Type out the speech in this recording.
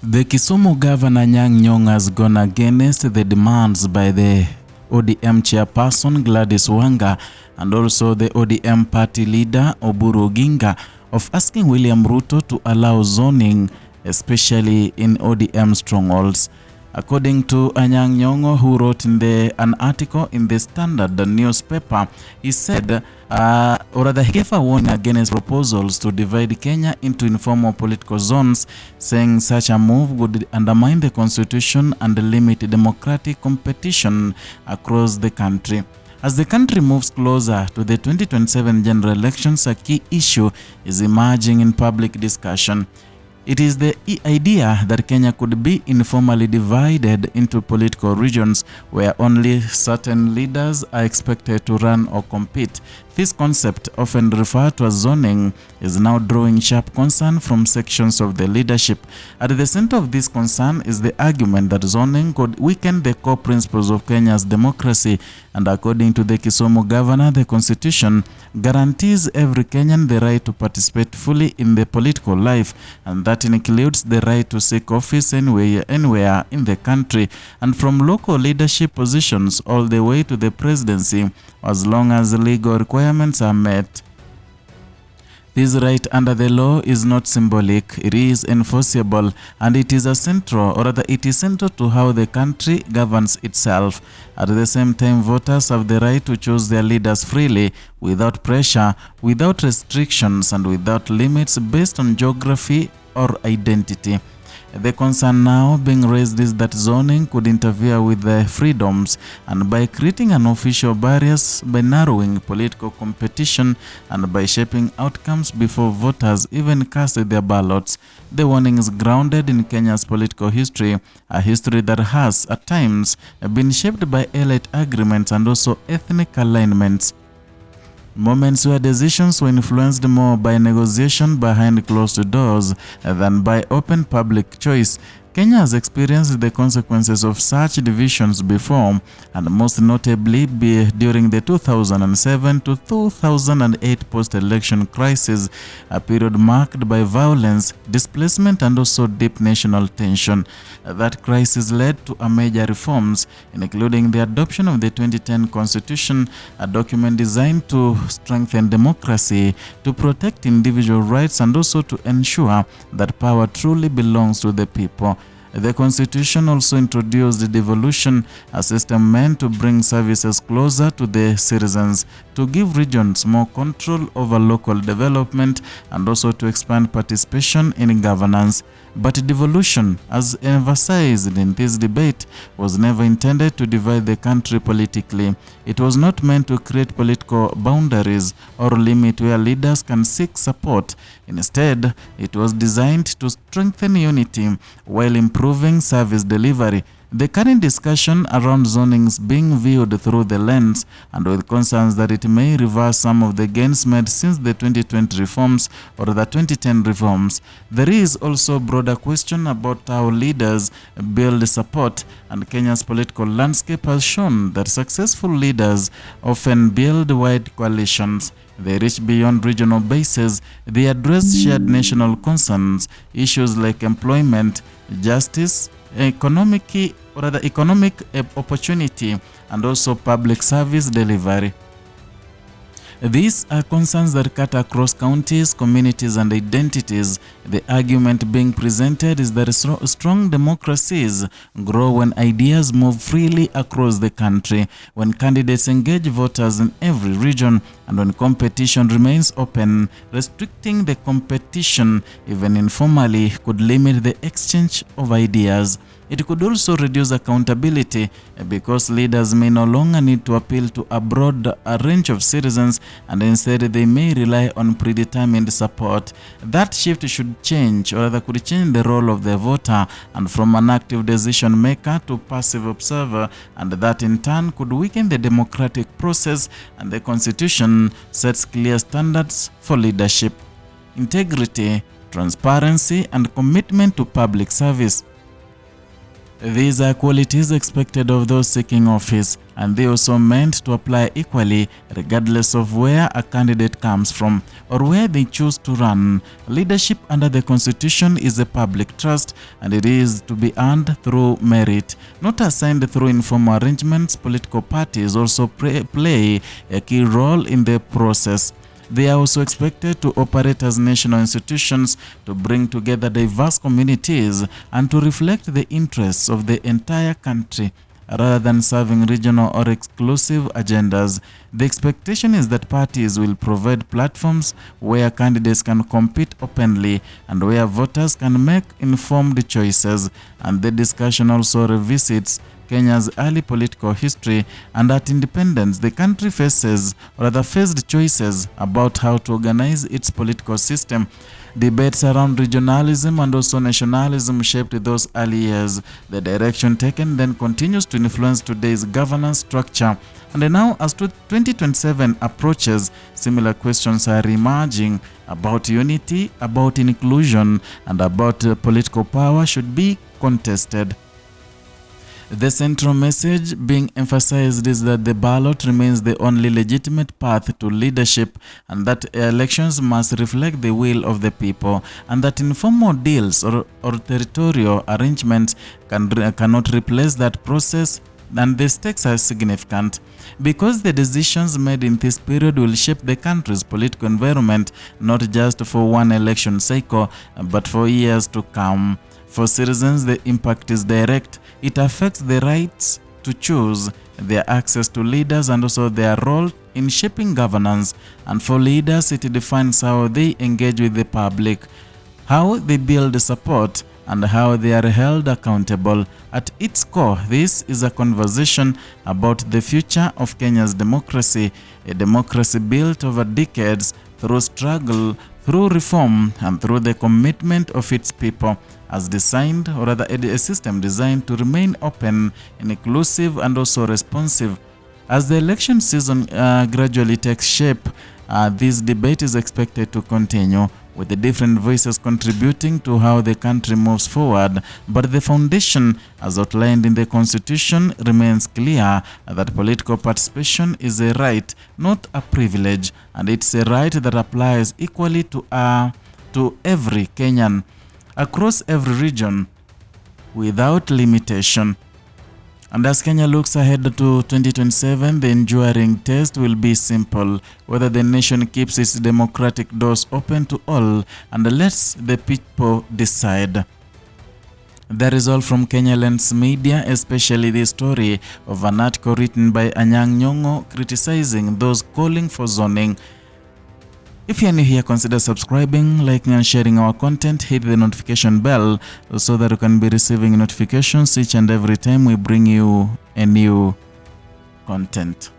The Kisumu Governor Nyong'o has gone against the demands by the ODM chairperson Gladys Wanga and also the ODM party leader Oburu Oginga of asking William Ruto to allow zoning, especially in ODM strongholds. According to Anyang Nyong'o, who wrote in an article in the Standard newspaper, he said, he gave a warning against proposals to divide Kenya into informal political zones, saying such a move would undermine the constitution and limit democratic competition across the country. As the country moves closer to the 2027 general elections, a key issue is emerging in public discussion. It is the idea that Kenya could be informally divided into political regions where only certain leaders are expected to run or compete. This concept, often referred to as zoning, is now drawing sharp concern from sections of the leadership. At the center of this concern is the argument that zoning could weaken the core principles of Kenya's democracy, and according to the Kisumu governor, the constitution guarantees every Kenyan the right to participate fully in the political life, and that includes the right to seek office anywhere in the country, and from local leadership positions all the way to the presidency, as long as legal requirements are met. This right under the law is not symbolic, it is enforceable, and it is central to how the country governs itself. At the same time, voters have the right to choose their leaders freely, without pressure, without restrictions, and without limits based on geography or identity. The concern now being raised is that zoning could interfere with the freedoms, and by creating unofficial barriers, by narrowing political competition, and by shaping outcomes before voters even cast their ballots. The warning is grounded in Kenya's political history, a history that has, at times, been shaped by elite agreements and also ethnic alignments. Moments where decisions were influenced more by negotiation behind closed doors than by open public choice. Kenya has experienced the consequences of such divisions before, and most notably during the 2007 to 2008 post-election crisis, a period marked by violence, displacement, and also deep national tension. That crisis led to major reforms, including the adoption of the 2010 Constitution, a document designed to strengthen democracy, to protect individual rights, and also to ensure that power truly belongs to the people. The Constitution also introduced devolution, a system meant to bring services closer to the citizens, to give regions more control over local development, and also to expand participation in governance. But devolution, as emphasized in this debate, was never intended to divide the country politically. It was not meant to create political boundaries or limit where leaders can seek support. Instead, it was designed to strengthen unity while improving service delivery. The current discussion around zoning is being viewed through the lens and with concerns that it may reverse some of the gains made since the 2020 reforms or the 2010 reforms. There is also a broader question about how leaders build support, and Kenya's political landscape has shown that successful leaders often build wide coalitions. They reach beyond regional bases. They address shared national concerns, issues like employment, justice, economic opportunity, and also public service delivery. These are concerns that cut across counties, communities, and identities. The argument being presented is that strong democracies grow when ideas move freely across the country, when candidates engage voters in every region, and when competition remains open. Restricting the competition, even informally, could limit the exchange of ideas. It could also reduce accountability because leaders may no longer need to appeal to a broad range of citizens, and instead they may rely on predetermined support. That shift should change, or rather could change the role of the voter, and from an active decision maker to passive observer, and that in turn could weaken the democratic process. And the Constitution sets clear standards for leadership: integrity, transparency, and commitment to public service. These are qualities expected of those seeking office, and they also meant to apply equally regardless of where a candidate comes from or where they choose to run. Leadership under the Constitution is a public trust, and it is to be earned through merit, not assigned through informal arrangements. Political parties also play a key role in the process. They are also expected to operate as national institutions, to bring together diverse communities, and to reflect the interests of the entire country, rather than serving regional or exclusive agendas. The expectation is that parties will provide platforms where candidates can compete openly and where voters can make informed choices. And the discussion also revisits Kenya's early political history, and at independence, the country faced choices about how to organize its political system. Debates around regionalism and also nationalism shaped those early years. The direction taken then continues to influence today's governance structure. And now, as 2027 approaches, similar questions are emerging about unity, about inclusion, and about political power should be contested. The central message being emphasized is that the ballot remains the only legitimate path to leadership, and that elections must reflect the will of the people, and that informal deals or territorial arrangements cannot replace that process, and the stakes are significant. Because the decisions made in this period will shape the country's political environment, not just for one election cycle, but for years to come. For citizens, the impact is direct. It affects their rights to choose, their access to leaders, and also their role in shaping governance. And for leaders, it defines how they engage with the public, how they build support, and how they are held accountable. At its core, this is a conversation about the future of Kenya's democracy, a democracy built over decades through struggle, through reform, and through the commitment of its people, as designed, or rather a system designed to remain open, inclusive, and also responsive. As the election season gradually takes shape, this debate is expected to continue, with the different voices contributing to how the country moves forward. But the foundation, as outlined in the Constitution, remains clear that political participation is a right, not a privilege, and it's a right that applies equally to every Kenyan, across every region, without limitation. And as Kenya looks ahead to 2027, the enduring test will be simple: whether the nation keeps its democratic doors open to all and lets the people decide. That is all from Kenya Lens Media, especially the story of an article written by Anyang Nyong'o criticizing those calling for zoning. If you are new here, consider subscribing, liking, and sharing our content. Hit the notification bell so that you can be receiving notifications each and every time we bring you a new content.